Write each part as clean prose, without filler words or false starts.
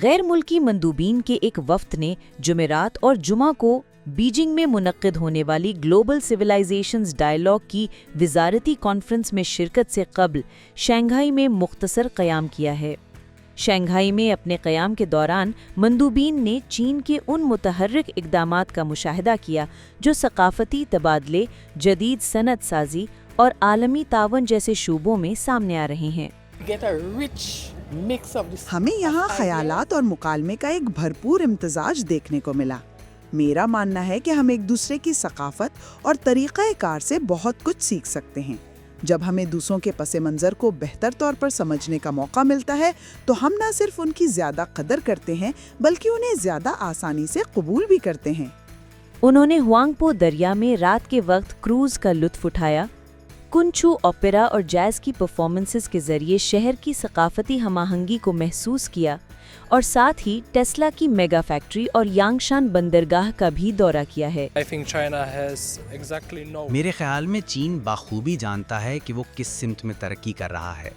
غیر ملکی مندوبین کے ایک وفد نے جمعرات اور جمعہ کو بیجنگ میں منعقد ہونے والی گلوبل سویلائزیشنز ڈائیلاگ کی وزارتی کانفرنس میں شرکت سے قبل شنگھائی میں مختصر قیام کیا ہے۔ شنگھائی میں اپنے قیام کے دوران مندوبین نے چین کے ان متحرک اقدامات کا مشاہدہ کیا جو ثقافتی تبادلے، جدید صنعت سازی اور عالمی تعاون جیسے شعبوں میں سامنے آ رہے ہیں۔ ہمیں یہاں خیالات اور مکالمے کا ایک بھرپور امتزاج دیکھنے کو ملا۔ میرا ماننا ہے کہ ہم ایک دوسرے کی ثقافت اور طریقہ کار سے بہت کچھ سیکھ سکتے ہیں۔ جب ہمیں دوسروں کے پس منظر کو بہتر طور پر سمجھنے کا موقع ملتا ہے تو ہم نہ صرف ان کی زیادہ قدر کرتے ہیں بلکہ انہیں زیادہ آسانی سے قبول بھی کرتے ہیں۔ انہوں نے ہوانگپو دریا میں رات کے وقت کروز کا لطف اٹھایا، کنچو اوپیرا اور جاز کی پرفارمنسز کے ذریعے شہر کی ثقافتی ہم آہنگی کو محسوس کیا اور ساتھ ہی ٹیسلا کی میگا فیکٹری اور یانگشان بندرگاہ کا بھی دورہ کیا ہے۔ میرے خیال میں چین بخوبی جانتا ہے کہ وہ کس سمت میں ترقی کر رہا ہے۔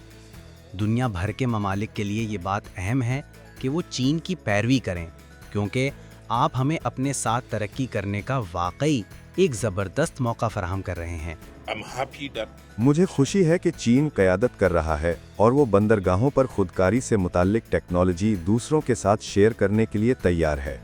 دنیا بھر کے ممالک کے لیے یہ بات اہم ہے کہ وہ چین کی پیروی کریں، کیونکہ آپ ہمیں اپنے ساتھ ترقی کرنے کا واقعی ایک زبردست موقع فراہم کر رہے ہیں۔ مجھے خوشی ہے کہ چین قیادت کر رہا ہے اور وہ بندرگاہوں پر خودکاری سے متعلق ٹیکنالوجی دوسروں کے ساتھ شیئر کرنے کے لیے تیار ہے۔